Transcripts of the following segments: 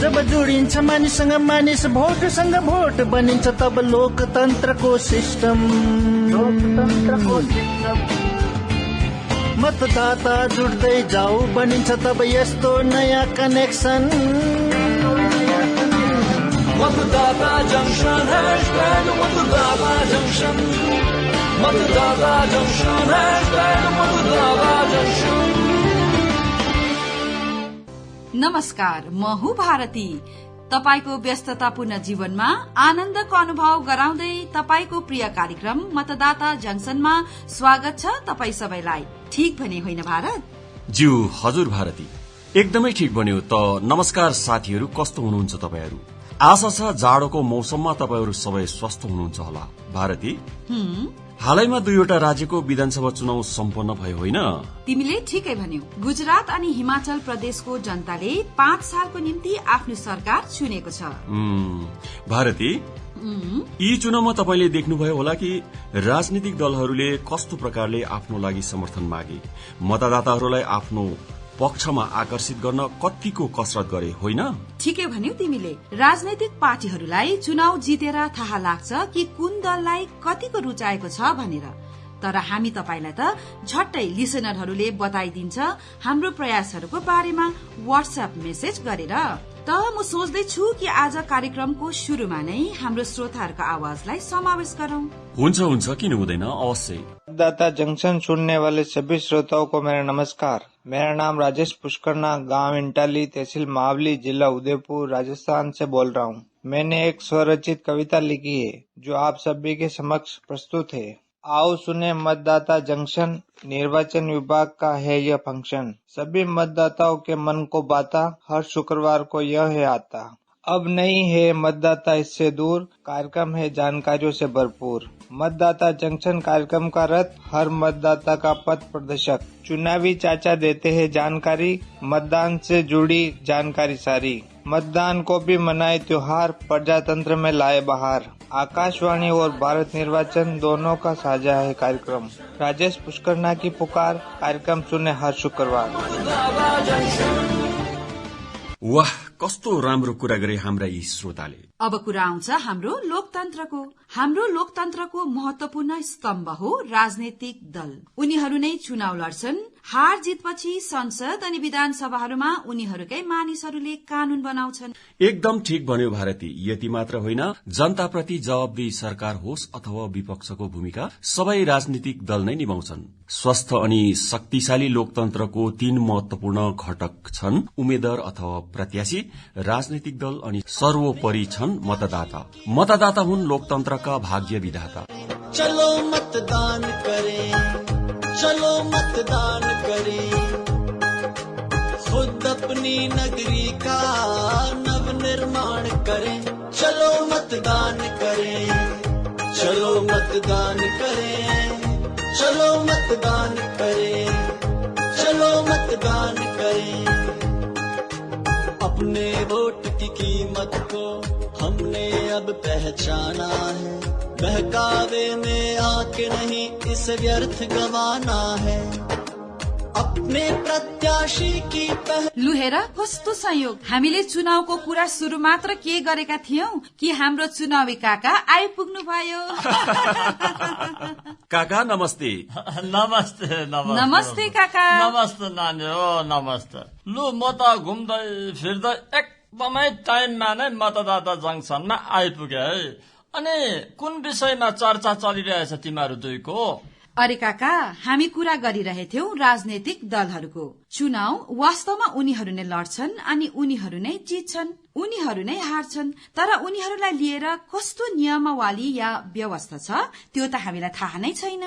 जब जोडिन्छ मानिससँग मानिस भोटसँग भोट बनिन्छ तब लोकतन्त्रको सिस्टम। मतदाता जुट्दै जाऊ बनिन्छ तब यस्तो नयाँ कनेक्सन। मतदाता जंक्शन हैशटैग मतदाता जंक्शन, मतदाता जंक्शन हैशटैग मतदाता जंक्शन। नमस्कार, म हुँ भारती। तपाईको व्यस्ततापूर्ण जीवनमा आनन्दको अनुभव गराउँदै तपाईको प्रिय कार्यक्रम मतदाता जंक्शनमा स्वागत छ तपाई सबैलाई। ठीक भने होइन भारत? ज्यू हजुर भारती, एकदमै ठीक बन्यो त। नमस्कार साथीहरू, कस्तो हुनुहुन्छ तपाईहरू? आशा छ जाडोको मौसममा तपाईहरू सबै स्वस्थ हुनुहुन्छ होला। भारती, हालैमा 2वटा राज्यको विधानसभा चुनाव सम्पन्न भयो होइन? तिमीले ठिकै भन्यौ। गुजरात अनि हिमाचल प्रदेशको जनताले 5 सालको निम्ति आफ्नो सरकार चुनेको छ। भारती, यी चुनावमा तपाईले देख्नुभयो होला कि राजनीतिक दलहरूले कस्तो प्रकारले आफ्नो लागि समर्थन मागे, मतदाताहरूलाई आफ्नो पक्षमा आकर्षित गर्न कतिको कसरत गरे होइन? ठिकै भन्यौ तिमीले। राजनैतिक पार्टीहरूलाई चुनाव जितेर थाहा लाग्छ कि कुन दललाई कतिको रुचाएको छ भनेर। तर हामी तपाईलाई त झट्टै लिसनरहरूले बताइदिन्छ हाम्रो प्रयासहरूको बारेमा व्हाट्सएप मेसेज गरेर। त म सोच्दैछु कि आज कार्यक्रमको शुरूमा नै हाम्रो श्रोताहरूको आवाजलाई समावेश गरौं। हुन्छ, किन हुँदैन, अवश्य। मतदाता जंक्शन सुनने वाले सभी श्रोताओं को मेरा नमस्कार। मेरा नाम राजेश पुष्करना, गांव इंटाली, तहसील मावली, जिला उदयपुर, राजस्थान से बोल रहा हूँ। मैंने एक स्वरचित कविता लिखी है जो आप सभी के समक्ष प्रस्तुत है। आओ सुने मतदाता जंक्शन, निर्वाचन विभाग का है यह फंक्शन। सभी मतदाताओं के मन को बाता, हर शुक्रवार को यह है आता। अब नहीं है मतदाता इससे दूर, कार्यक्रम है जानकारियों से भरपूर। मतदाता जंक्शन कार्यक्रम का रथ, हर मतदाता का पथ प्रदर्शक। चुनावी चाचा देते हैं जानकारी, मतदान से जुड़ी जानकारी सारी। मतदान को भी मनाए त्योहार, प्रजातंत्र में लाए बहार। आकाशवाणी और भारत निर्वाचन दोनों का साझा है कार्यक्रम। राजेश पुष्करना की पुकार, कार्यक्रम सुने हर शुक्रवार। वाह, कस्तो राम्रो कुरा गरे हाम्रा यी श्रोताले। अब कुरा आउँछ हाम्रो लोकतन्त्रको। हाम्रो लोकतन्त्रको महत्वपूर्ण स्तम्भ हो राजनैतिक दल। उनीहरू नै चुनाव लड्छन्। हार जितपछि संसद अनि विधानसभाहरूमा उनीहरूकै मानिसहरूले कानून बनाउँछन्। एकदम ठीक भन्यो भारती। यति मात्र होइन, जनताप्रति जवाबदेही सरकार होस् अथवा विपक्षको भूमिका सबै राजनीतिक दल नै निभाउँछन्। स्वस्थ अनि शक्तिशाली लोकतन्त्रको 3 महत्वपूर्ण घटक छन्: उम्मेद्वार अथवा प्रत्याशी, राजनीतिक दल अनि सर्वोपरि छन् मतदाता। मतदाता हुन् लोकतन्त्रका भाग्य विधाता। चलो मतदान करें, चलो मतदान करें, खुद अपनी नगरी का नव निर्माण करें। चलो मतदान करें, चलो मतदान करें, चलो मतदान करें, चलो मतदान करें। अपने वोट की कीमत को हमने अब पहचाना है। बहकावे में आके नहीं इसे व्यर्थ गवाना है। अपने प्रत्याशी की लु हेर कस्तो संयोग, हामीले चुनावको कुरा सुरु मात्र के गरेका थियौं कि हाम्रो चुनावी काका आइपुग्नु भयो। काका नमस्ते। नमस्ते नमस्ते काका। नमस्ते नानी हो, नमस्ते। लु म त घुम्दै फिर्दै एकदमै टाइममा नै मतदाता जंक्शनमा आइपुगे है। अनि कुन विषयमा चर्चा चलिरहेछ तिमीहरू दुईको? अरे काका, हामी कुरा गरिरहेथ्यौं राजनैतिक दलहरूको। चुनाव वास्तवमा उनीहरू नै लड्छन् अनि उनीहरू नै जित्छन्, उनीहरू नै हार्छन्। तर उनीहरूलाई लिएर कस्तो नियमावली या व्यवस्था छ त्यो त हामीलाई थाहा नै छैन।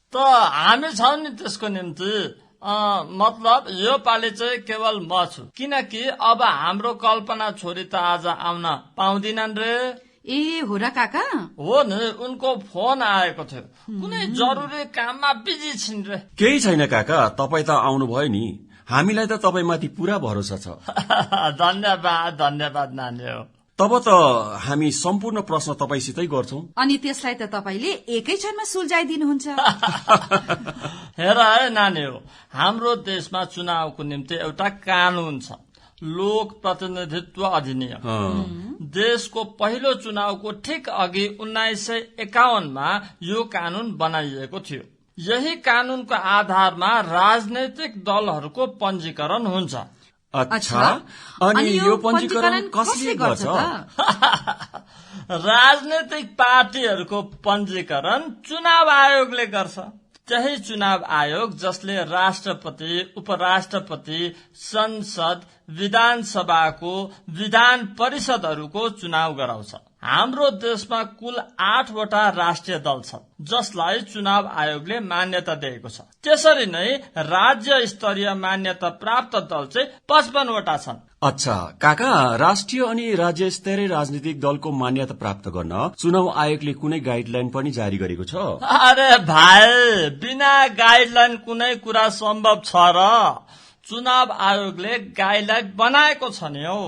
त हामी छौं नि त्यसको निम्ति। मतलब यो पालि चाहिँ केवल म छु, किनकि अब हाम्रो कल्पना छोरी त आज आउन पाउँदिनन् रे। ए हो र काका? हो नि, उनको फोन आएको थियो, कुनै जरुरी काममा बिजी छिन् रे। केही छैन काका, तपाईँ त आउनु भयो नि, हामीलाई त तपाईँ माथि पूरा भरोसा छ। धन्यवाद धन्यवाद नानी हो। तब त हामी सम्पूर्ण प्रश्न तपाईसितै गर्छौं अनि त्यसलाई त तपाईले एकै क्षणमा सुल्झाइदिनुहुन्छ। हेर है नानी हो, हाम्रो देशमा चुनावको निम्ति एउटा कानून छ। लोक प्रतिनिधित्व अधिनियम। देशको पहिलो चुनावको ठिक अघि 1951मा यो कानून बनाइएको थियो। यही कानूनको आधारमा राजनैतिक दलहरूको पञ्जीकरण हुन्छ। अच्छा, अनि यो पञ्जीकरण कसले गर्छ? राजनैतिक पार्टीहरूको पञ्जीकरण चुनाव आयोगले गर्छ। त्यही चुनाव आयोग जसले राष्ट्रपति, उपराष्ट्रपति, संसद, विधान सभाको विधान परिषदहरूको चुनाव गराउँछ। हाम्रो देशमा कुल 8वटा राष्ट्रिय दल छन् जसलाई चुनाव आयोगले मान्यता दिएको छ। त्यसरी नै राज्य स्तरीय मान्यता प्राप्त दल चाहिँ 55वटा छन्। अच्छा काका, राष्ट्रिय अनि राज्य स्तरीय राजनीतिक दलको मान्यता प्राप्त गर्न चुनाव आयोगले कुनै गाइडलाइन पनि जारी गरेको छ? अरे भाइ, बिना गाइडलाइन कुनै कुरा सम्भव छ र? चुनाव आयोगले गाइडलाइन बनाएको छ नि हौ।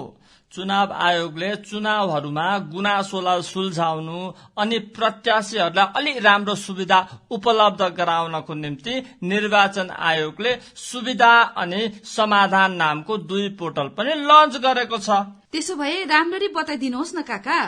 चुनाव आयोगले चुनावहरूमा गुनासोलाई सुल्झाउनु अनि प्रत्याशीहरूलाई अलि राम्रो सुविधा उपलब्ध गराउनको निम्ति निर्वाचन आयोगले सुविधा अनि समाधान नामको 2 पोर्टल पनि लन्च गरेको छ। त्यसो भए राम्ररी बताइदिनुहोस् न काका।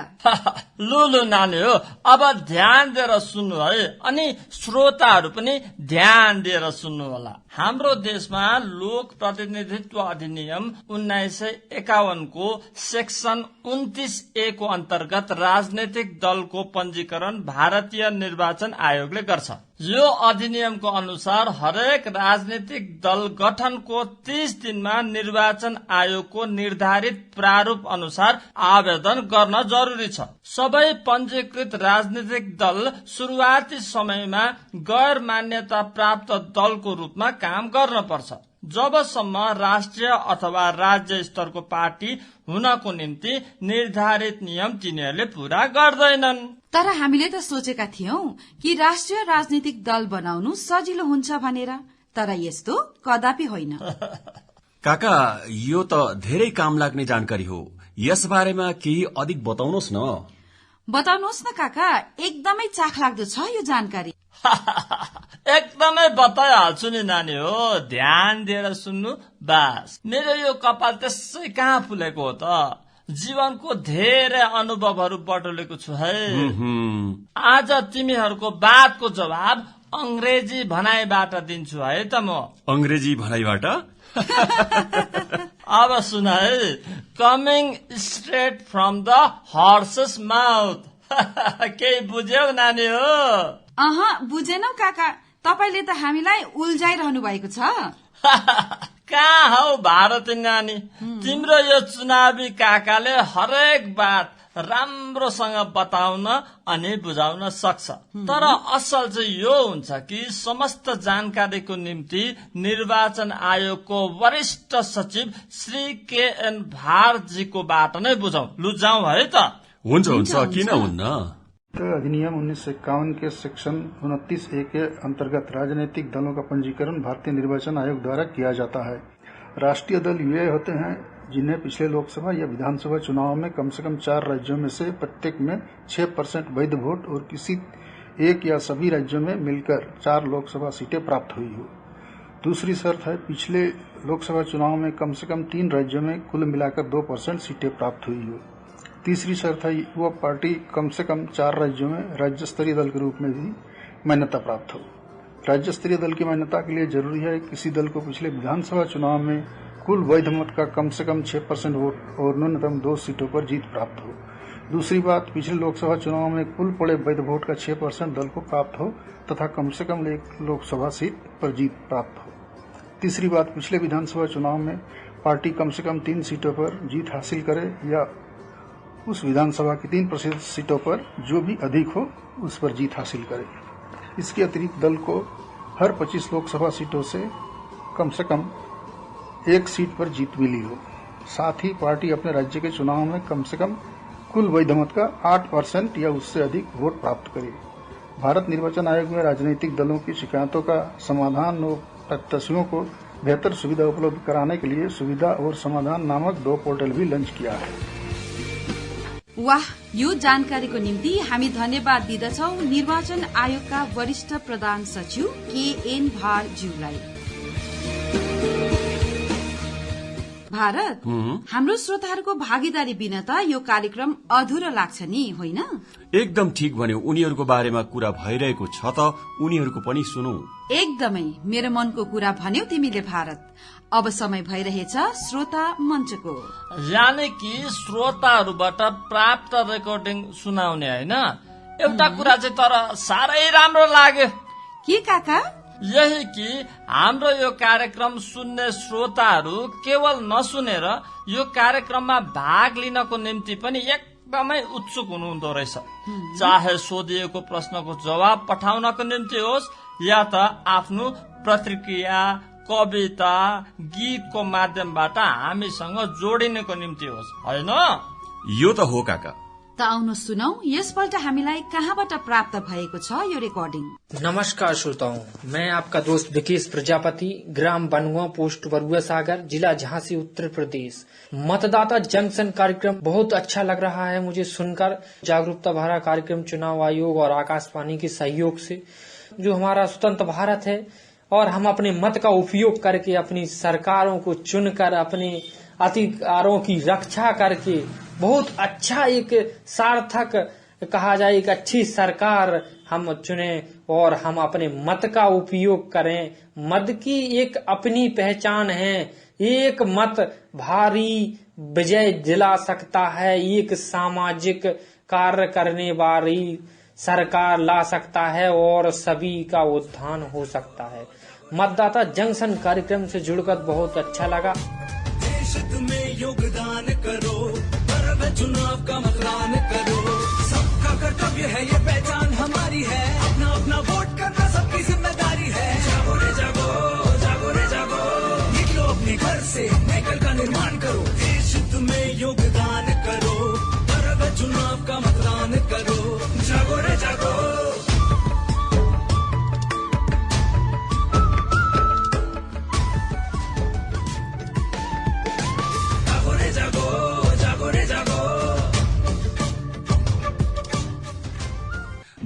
लुलु नानी हो, अब ध्यान दिएर सुन्नु है, अनि श्रोताहरू पनि ध्यान दिएर सुन्नु होला। हाम्रो देशमा लोक प्रतिनिधित्व अधिनियम 1951 को सेक्सन 29A को अन्तर्गत राजनैतिक दलको पञ्जीकरण भारतीय निर्वाचन आयोगले गर्छ। यो अधिनियमको अनुसार हरेक राजनीतिक दल गठनको 30 दिनमा निर्वाचन आयोगको निर्धारित प्रारूप अनुसार आवेदन गर्न जरुरी छ। सबै पञ्जीकृत राजनीतिक दल सुरुवाती समयमा गैर मान्यता प्राप्त दलको रूपमा काम गर्न पर्छ, जबसम्म राष्ट्रिय अथवा राज्य स्तरको पार्टी हुनको निम्ति निर्धारित नियम तिनीहरूले पूरा गर्दैनन्। तर हामीले त सोचेका थियौं कि राष्ट्रिय राजनीतिक दल बनाउनु सजिलो हुन्छ भनेर, तर यस्तो कदापि होइन। काका, यो त धेरै काम लाग्ने जानकारी हो। यस बारेमा केही अधिक बताउनुहोस् न। बताउनुहोस् न काका, एकदमै चाखलाग्दो छ यो जानकारी। एकदमै बताइहाल्छु नि नानी हो, ध्यान दिएर सुन्नु बास। मेरो यो कपाल त्यसै कहाँ फुलेको हो त, जीवनको धेरै अनुभवहरू बटुलेको छु है। आज तिमीहरूको बातको जवाब अंग्रेजी भनाइबाट दिन्छु है त म। अंग्रेजी भनाइबाट? अब सुन है, coming straight from the Hershey's mouth. केही बुझ्यौ नानी हो? बुझेनौ काका, तपाईले त हामीलाई उल्झाइरहनु भएको छ। कहाँ हौ भारती नानी, तिम्रो यो चुनावी काकाले हरेक बात राम्रोसँग बताउन अनि बुझाउन सक्छ। तर असल चाहिँ यो हुन्छ कि समस्त जानकारीको निम्ति निर्वाचन आयोगको वरिष्ठ सचिव श्री KN भारजीको बाट नै बुझौं। लुझाउँ है त? हुन्छ, किन हुन्न। अधिनियम 1951 के सेक्शन 29A के अंतर्गत राजनीतिक दलों का पंजीकरण भारतीय निर्वाचन आयोग द्वारा किया जाता है। राष्ट्रीय दल वे होते हैं जिन्हें पिछले लोकसभा या विधानसभा चुनाव में कम से कम 4 राज्यों में से प्रत्येक में 6% वैध वोट और किसी एक या सभी राज्यों में मिलकर 4 लोकसभा सीटें प्राप्त हुई हो। दूसरी शर्त है पिछले लोकसभा चुनाव में कम से कम 3 राज्यों में कुल मिलाकर 2% सीटें प्राप्त हुई हो। तीसरी शर्त है वह पार्टी कम से कम 4 राज्यों में राज्य स्तरीय दल के रूप में भी मान्यता प्राप्त हो। राज्य स्तरीय दल की मान्यता के लिए जरूरी है किसी दल को पिछले विधानसभा चुनाव में कुल वैध मत का कम से कम 6% वोट और न्यूनतम 2 सीटों पर जीत प्राप्त हो। दूसरी बात, पिछले लोकसभा चुनाव में कुल पड़े वैध वोट का 6% दल को प्राप्त हो तथा कम से कम 1 लोकसभा सीट पर जीत प्राप्त हो। तीसरी बात, पिछले विधानसभा चुनाव में पार्टी कम से कम 3 सीटों पर जीत हासिल करे या उस विधानसभा की 3% सीटों पर जो भी अधिक हो उस पर जीत हासिल करे। इसके अतिरिक्त दल को हर 25 लोकसभा सीटों से कम 1 सीट पर जीत मिली हो। साथ ही पार्टी अपने राज्य के चुनाव में कम से कम कुल वैध मत का 8% या उससे अधिक वोट प्राप्त करे। भारत निर्वाचन आयोग में राजनीतिक दलों की शिकायतों का समाधान और प्रत्याशियों को बेहतर सुविधा उपलब्ध कराने के लिए सुविधा और समाधान नामक 2 पोर्टल भी लॉन्च किया है। वाह, यो जानकारीको निम्ति हामी धन्यवाद दिदछौ निर्वाचन आयोगका वरिष्ठ प्रधान सचिव KN भारज्यूलाई। भारत, हाम्रो श्रोताहरूको भागीदारी बिना त यो कार्यक्रम अधुरो लाग्छ नि, होइन? एकदम ठिक भन्यो। उनीहरूको बारेमा कुरा भइरहेको छ त उनीहरूको पनि सुनौ। एकदमै मेरो मनको कुरा भन्यौ तिमीले भारत। अब समय भइरहेछ श्रोता मञ्चको, यानि कि श्रोताहरूबाट प्राप्त रेकर्डिङ सुनाउने, होइन? एउटा कुरा चाहिँ तर साह्रै राम्रो लाग्यो। के काका? यही कि हाम्रो यो कार्यक्रम सुन्ने श्रोताहरू केवल नसुनेर यो कार्यक्रममा भाग लिनको निम्ति पनि एकदमै उत्सुक हुनुहुँदो रहेछ। चाहे सोधिएको प्रश्नको जवाब पठाउनको निम्ति होस् या त आफ्नो प्रतिक्रिया, कविता, गीतको माध्यमबाट हामीसँग जोडिनको निम्ति होस्, होइन? यो त हो काका। त आउनु सुनौ यसपल्ट हामीलाई कहाँबाट प्राप्त भएको छ यो रेकर्डिङ। नमस्कार श्रोताओं, मैं आपका दोस्त विकेश प्रजापति, ग्राम बनुआ, पोस्ट बरुआ सागर, जिला झांसी, उत्तर प्रदेश। मतदाता जंक्शन कार्यक्रम बहुत अच्छा लग रहा है मुझे सुनकर। जागरूकता भरा कार्यक्रम चुनाव आयोग और आकाशवाणी के सहयोग से, जो हमारा स्वतंत्र भारत है और हम अपने मत का उपयोग करके अपनी सरकारों को चुनकर अपने अधिकारों की रक्षा करके बहुत अच्छा एक सार्थक कहा जाए एक अच्छी सरकार हम चुने और हम अपने मत का उपयोग करें। मत की एक अपनी पहचान है। एक मत भारी विजय दिला सकता है, एक सामाजिक कार्य करने वाली सरकार ला सकता है और सभी का उत्थान हो सकता है। मतदाता जंक्शन कार्यक्रम से जुड़कर बहुत अच्छा लगा। देश में योगदान करो, पर्व चुनाव का मतदान करो, सबका कर्तव्य है, ये पहचान हमारी है, अपना अपना वोट करना सबकी जिम्मेदारी है। जागो रे जागो, जागो रे जागो, निकलो अपने घर से, नए कल का निर्माण करो। देश में योगदान करो, पर्व चुनाव का मतदान करो, जागो रे जागो।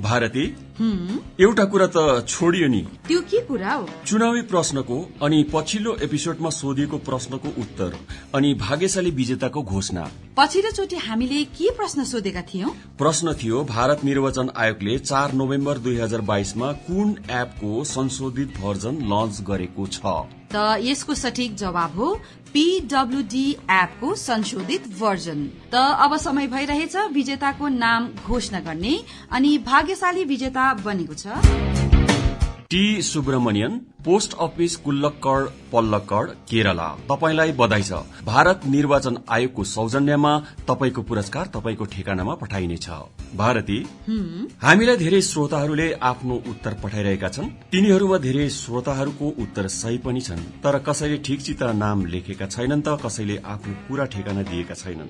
भारती, एउटा कुरा त छोडियो नि। त्यो के कुरा हो? चुनावी प्रश्नको अनि पछिल्लो एपिसोडमा सोधिएको प्रश्नको उत्तर अनि भाग्यशाली विजेताको घोषणा। पछिल्लो चोटि हामीले के प्रश्न सोधेका थियौं? प्रश्न थियो भारत निर्वाचन आयोगले 4 नोभेम्बर 2022 मा कुन एपको संशोधित भर्जन लन्च गरेको छ? त यसको सठीक जवाब हो PWD एपको संशोधित भर्जन। त अब समय भइरहेछ विजेताको नाम घोषणा गर्ने अनि भाग्यशाली विजेता बनेको छ T Subramanian, post office Kullakkad, Palakkad, Kerala. तपाईलाई बधाई छ। भारत निर्वाचन आयोगको सौजन्यमा तपाईको पुरस्कार तपाईको ठेगानामा पठाइनेछ। भारती, हामीलाई धेरै श्रोताहरूले आफ्नो उत्तर पठाइरहेका छन्। तिनीहरूमा धेरै श्रोताहरूको उत्तर सही पनि छन्, तर कसैले ठिकसित नाम लेखेका छैनन् त कसैले आफ्नो पूरा ठेगाना दिएका छैनन्।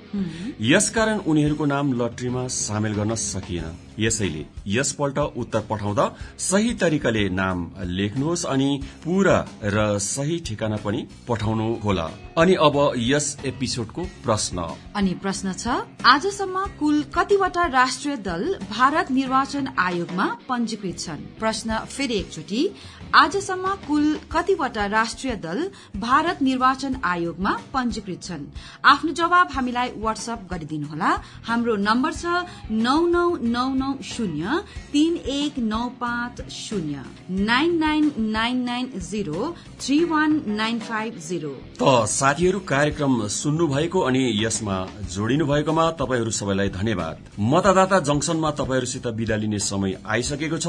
यसकारण उनीहरूको नाम लटरीमा सामेल गर्न सकिएन। यसैले यसपल्ट उत्तर पठाउँदा सही तरिकाले नाम लेख्नुहोस् अनि पूरा र सही ठेगाना पनि पठाउनु होला। अनि अब यस एपिसोडको प्रश्न। अनि प्रश्न छ, आजसम्म कुल कतिवटा राष्ट्रिय दल भारत निर्वाचन आयोगमा पञ्जीकृत छन्? प्रश्न फेरि एकचोटि, आजसम्म कुल कतिवटा राष्ट्रिय दल भारत निर्वाचन आयोगमा पञ्जीकृत छन्? आफ्नो जवाब हामीलाई व्हाट्सएप गरिदिनुहोला। हाम्रो नम्बर छ 9999 3195 9999 03195 त साथीहरू, कार्यक्रम सुन्नु भएको अनि यसमा जोडिनु भएकोमा तपाईहरू सबैलाई धन्यवाद। मतदाता जंक्सनमा तपाईहरूसित बिदा लिने समय आइसकेको छ।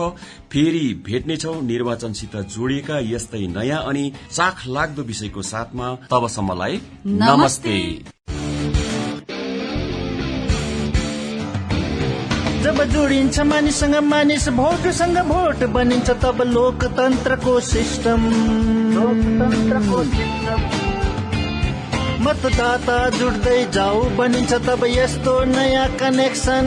फेरि भेट्नेछौ निर्वाचनसित जोडिएका यस्तै नयाँ अनि चाख लाग्दो विषयको साथमा। तबसम्मलाई नमस्ते। जब जोडिन्छ मानिससँग मानिस, भोटसँग भोट बनिन्छ तब लोकतन्त्रको सिस्टम। मतदाता जुट्दै जाऊ बनिन्छ तब यस्तो नयाँ कनेक्सन।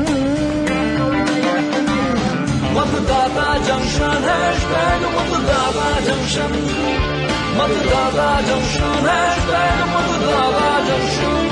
मतदाता जंक्शन हैशटैग मतदाता जंक्शन, मतदाता जंक्शन हैशटैग मतदाता जंक्शन।